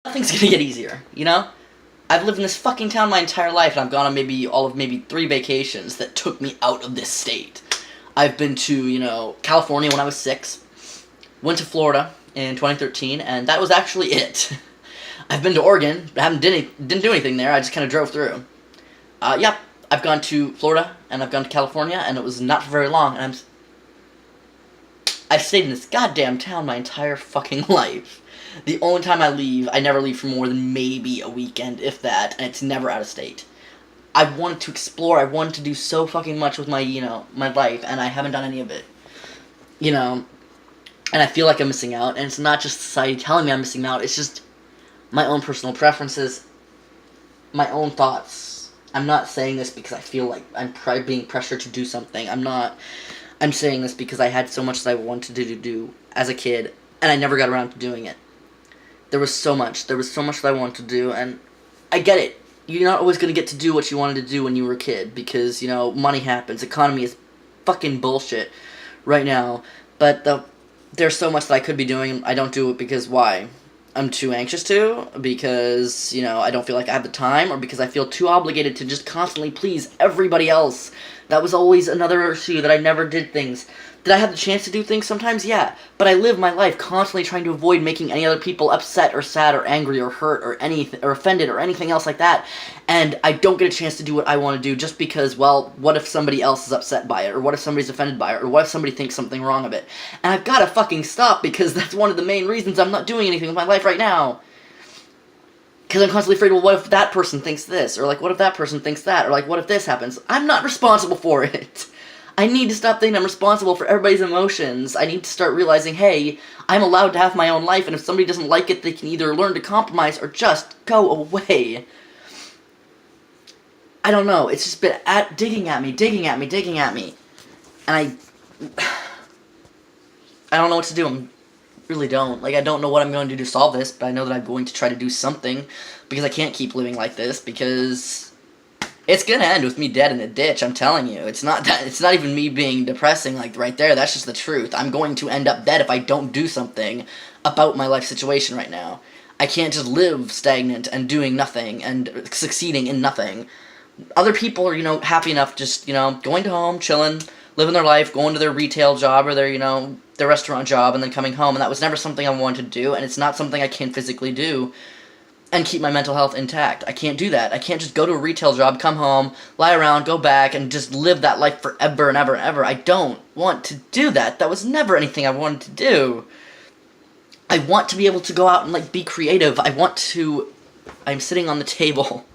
Nothing's gonna get easier, you know? I've lived in this fucking town my entire life, and I've gone on maybe 3 vacations that took me out of this state. I've been to, California when I was 6, went to Florida in 2013, and that was actually it. I've been to Oregon, but didn't do anything there, I just kind of drove through. Yep, I've gone to Florida, and I've gone to California, and it was not for very long, and I've stayed in this goddamn town my entire fucking life. The only time I leave, I never leave for more than maybe a weekend, if that, and it's never out of state. I wanted to explore, I wanted to do so fucking much with my, my life, and I haven't done any of it. And I feel like I'm missing out, and it's not just society telling me I'm missing out, it's just my own personal preferences, my own thoughts. I'm not saying this because I feel like I'm being pressured to do something. I'm saying this because I had so much that I wanted to do as a kid, and I never got around to doing it. There was so much that I wanted to do, and I get it. You're not always going to get to do what you wanted to do when you were a kid, because, money happens, economy is fucking bullshit right now, but there's so much that I could be doing, I don't do it because why? I'm too anxious to, because, I don't feel like I have the time, or because I feel too obligated to just constantly please everybody else. That was always another issue, that I never did things. Did I have the chance to do things sometimes? Yeah. But I live my life constantly trying to avoid making any other people upset or sad or angry or hurt or anything or offended or anything else like that. And I don't get a chance to do what I want to do just because, well, what if somebody else is upset by it? Or what if somebody's offended by it? Or what if somebody thinks something wrong of it? And I've got to fucking stop, because that's one of the main reasons I'm not doing anything with my life right now. Because I'm constantly afraid, well, what if that person thinks this? Or, like, what if that person thinks that? Or, like, what if this happens? I'm not responsible for it. I need to stop thinking I'm responsible for everybody's emotions. I need to start realizing, hey, I'm allowed to have my own life, and if somebody doesn't like it, they can either learn to compromise or just go away. I don't know. It's just been digging at me. And I don't know what to do. I really don't. Like, I don't know what I'm going to do to solve this, but I know that I'm going to try to do something, because I can't keep living like this, because it's gonna end with me dead in a ditch, I'm telling you. It's not even me being depressing, like, right there. That's just the truth. I'm going to end up dead if I don't do something about my life situation right now. I can't just live stagnant and doing nothing and succeeding in nothing. Other people are, happy enough just, going to home, chilling, living their life, going to their retail job or their, their restaurant job, and then coming home, and that was never something I wanted to do, and it's not something I can physically do and keep my mental health intact. I can't do that. I can't just go to a retail job, come home, lie around, go back, and just live that life forever and ever and ever. I don't want to do that. That was never anything I wanted to do. I want to be able to go out and, like, be creative. I'm sitting on the table.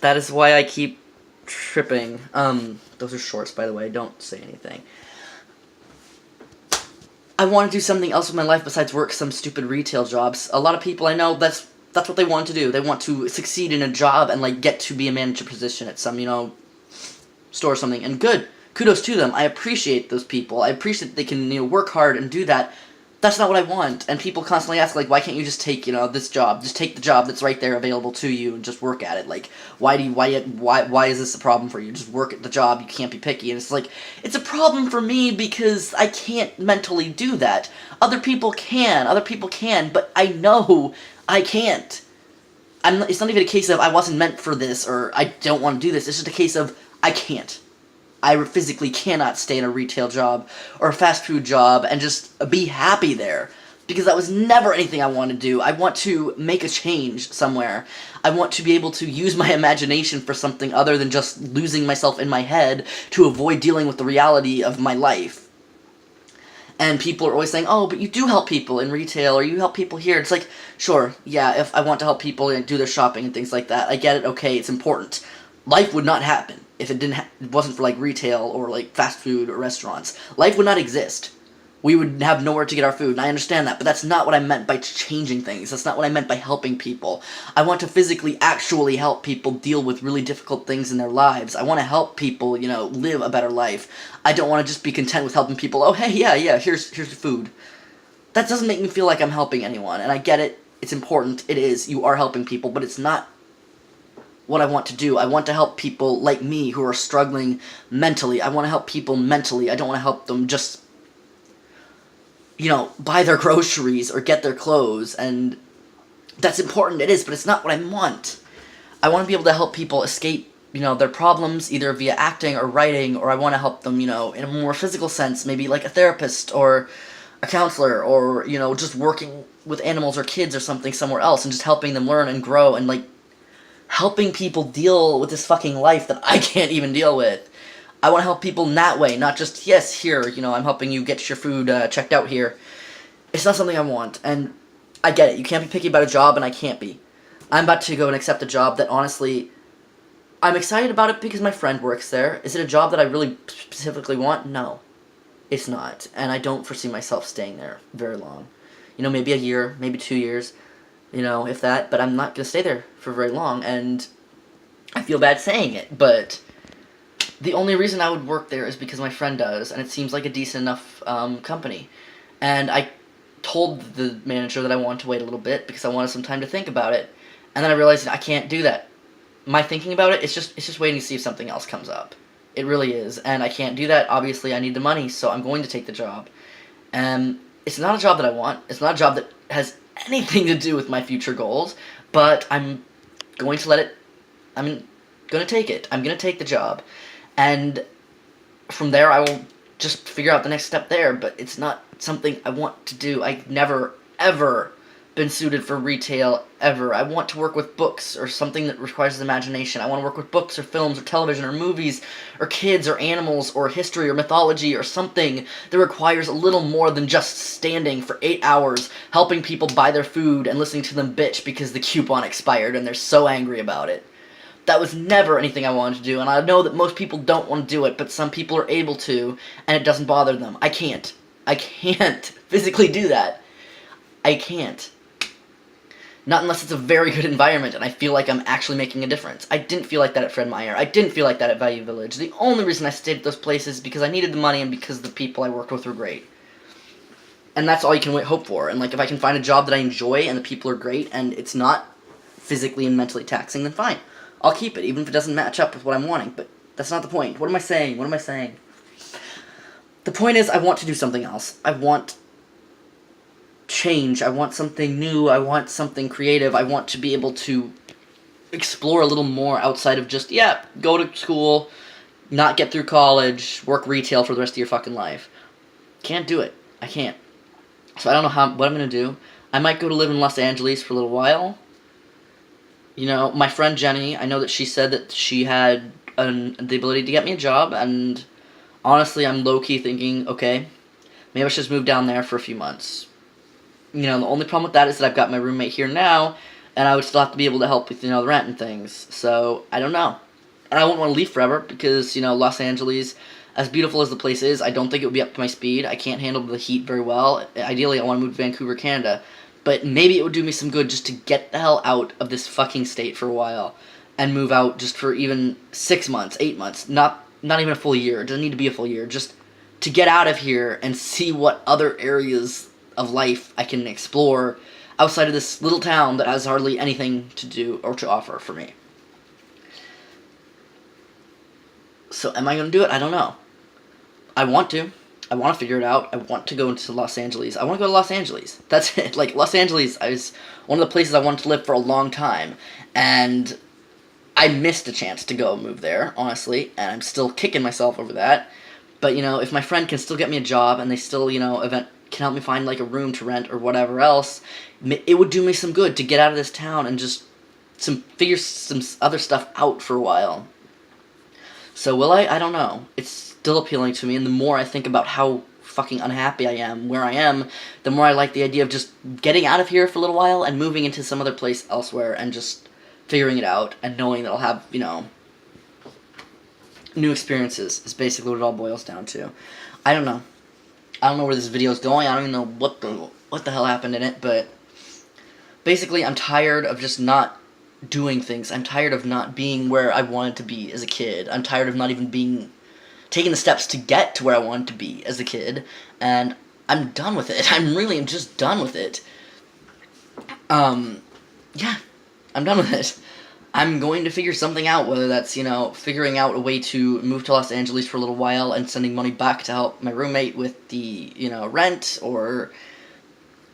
That is why I keep tripping. Those are shorts, by the way. Don't say anything. I want to do something else with my life besides work some stupid retail jobs. A lot of people I know, that's what they want to do. They want to succeed in a job and, like, get to be a manager position at some, store or something. And good. Kudos to them. I appreciate those people. I appreciate that they can, work hard and do that. That's not what I want. And people constantly ask, like, why can't you just take, this job? Just take the job that's right there available to you and just work at it. Like, why is this a problem for you? Just work at the job. You can't be picky. And it's like, it's a problem for me because I can't mentally do that. Other people can, but I know I can't. It's not even a case of I wasn't meant for this or I don't want to do this. It's just a case of I can't. I physically cannot stay in a retail job or a fast food job and just be happy there, because that was never anything I wanted to do. I want to make a change somewhere. I want to be able to use my imagination for something other than just losing myself in my head to avoid dealing with the reality of my life. And people are always saying, oh, but you do help people in retail, or you help people here. It's like, sure, yeah, if I want to help people and do their shopping and things like that, I get it, okay, it's important. Life would not happen if it wasn't for, like, retail or, like, fast food or restaurants. Life would not exist. We would have nowhere to get our food, and I understand that, but that's not what I meant by changing things. That's not what I meant by helping people. I want to physically, actually help people deal with really difficult things in their lives. I want to help people, live a better life. I don't want to just be content with helping people, oh, hey, yeah, here's your food. That doesn't make me feel like I'm helping anyone, and I get it. It's important. It is. You are helping people, but it's not what I want to do. I want to help people like me who are struggling mentally. I want to help people mentally. I don't want to help them just, buy their groceries or get their clothes. And That's important, it is, but it's not what I want. I want to be able to help people escape, their problems either via acting or writing, or I want to help them, in a more physical sense, maybe like a therapist or a counselor, or, just working with animals or kids or something somewhere else and just helping them learn and grow and, like, helping people deal with this fucking life that I can't even deal with. I want to help people in that way, not just, yes, here, I'm helping you get your food checked out here. It's not something I want, and I get it. You can't be picky about a job, and I can't be. I'm about to go and accept a job that, honestly, I'm excited about it because my friend works there. Is it a job that I really specifically want? No. It's not, and I don't foresee myself staying there very long. Maybe a year, maybe 2 years, if that, but I'm not going to stay there for very long, and I feel bad saying it, but the only reason I would work there is because my friend does, and it seems like a decent enough company. And I told the manager that I wanted to wait a little bit because I wanted some time to think about it, and then I realized I can't do that. My thinking about it, it's just waiting to see if something else comes up. It really is, and I can't do that. Obviously, I need the money, so I'm going to take the job. And it's not a job that I want. It's not a job that has anything to do with my future goals, but I'm going to I'm going to take it. I'm going to take the job. And from there, I will just figure out the next step there, but it's not something I want to do. I've never, ever been suited for retail, ever. I want to work with books or something that requires imagination. I want to work with books or films or television or movies or kids or animals or history or mythology or something that requires a little more than just standing for 8 hours helping people buy their food and listening to them bitch because the coupon expired and they're so angry about it. That was never anything I wanted to do, and I know that most people don't want to do it, but some people are able to, and it doesn't bother them. I can't. I can't physically do that. I can't. Not unless it's a very good environment and I feel like I'm actually making a difference. I didn't feel like that at Fred Meyer. I didn't feel like that at Value Village. The only reason I stayed at those places is because I needed the money and because the people I worked with were great. And that's all you can hope for. And, like, if I can find a job that I enjoy and the people are great and it's not physically and mentally taxing, then fine. I'll keep it, even if it doesn't match up with what I'm wanting. But that's not the point. What am I saying? What am I saying? The point is, I want to do something else. I want change. I want something new. I want something creative. I want to be able to explore a little more outside of just, go to school, not get through college, work retail for the rest of your fucking life. Can't do it. I can't. So I don't know what I'm going to do. I might go to live in Los Angeles for a little while. My friend Jenny, I know that she said that she had the ability to get me a job, and honestly, I'm low-key thinking, okay, maybe I should just move down there for a few months. The only problem with that is that I've got my roommate here now, and I would still have to be able to help with, the rent and things. So, I don't know. And I wouldn't want to leave forever because, Los Angeles, as beautiful as the place is, I don't think it would be up to my speed. I can't handle the heat very well. Ideally, I want to move to Vancouver, Canada. But maybe it would do me some good just to get the hell out of this fucking state for a while and move out just for even 6 months, 8 months, not even a full year. It doesn't need to be a full year. Just to get out of here and see what other areas of life I can explore outside of this little town that has hardly anything to do or to offer for me. So am I going to do it? I don't know. I want to. I want to figure it out. I want to go into Los Angeles. I want to go to Los Angeles. That's it. Like, Los Angeles is one of the places I wanted to live for a long time. And I missed a chance to go move there, honestly. And I'm still kicking myself over that. But, if my friend can still get me a job and they still, can help me find, like, a room to rent or whatever else, it would do me some good to get out of this town and just figure some other stuff out for a while. So will I? I don't know. It's still appealing to me, and the more I think about how fucking unhappy I am where I am, the more I like the idea of just getting out of here for a little while and moving into some other place elsewhere and just figuring it out and knowing that I'll have, new experiences is basically what it all boils down to. I don't know. I don't know where this video is going. I don't even know what the hell happened in it, but basically I'm tired of just not doing things. I'm tired of not being where I wanted to be as a kid. I'm tired of not even taking the steps to get to where I wanted to be as a kid, and I'm done with it. I'm just done with it. Yeah, I'm done with it. I'm going to figure something out, whether that's, figuring out a way to move to Los Angeles for a little while and sending money back to help my roommate with the, rent, or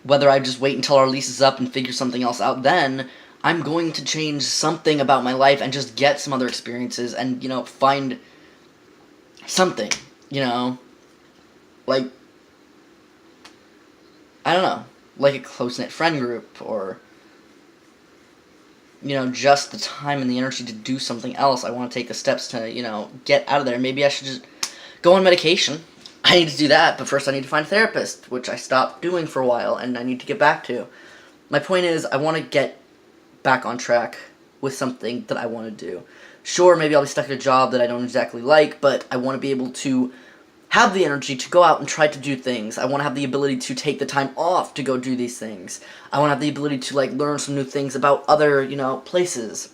whether I just wait until our lease is up and figure something else out then, I'm going to change something about my life and just get some other experiences and, find something, like, I don't know, like a close-knit friend group, or, just the time and the energy to do something else. I want to take the steps to, get out of there. Maybe I should just go on medication. I need to do that, but first I need to find a therapist, which I stopped doing for a while, and I need to get back to. My point is, I want to get back on track with something that I want to do. Sure, maybe I'll be stuck at a job that I don't exactly like, but I want to be able to have the energy to go out and try to do things. I want to have the ability to take the time off to go do these things. I want to have the ability to, learn some new things about other, places.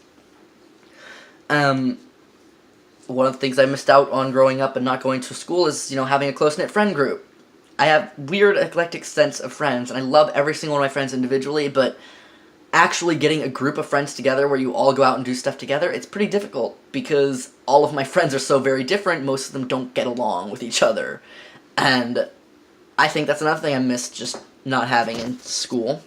One of the things I missed out on growing up and not going to school is, having a close-knit friend group. I have weird, eclectic sense of friends, and I love every single one of my friends individually, but actually getting a group of friends together where you all go out and do stuff together, it's pretty difficult, because all of my friends are so very different, most of them don't get along with each other. And I think that's another thing I missed just not having in school.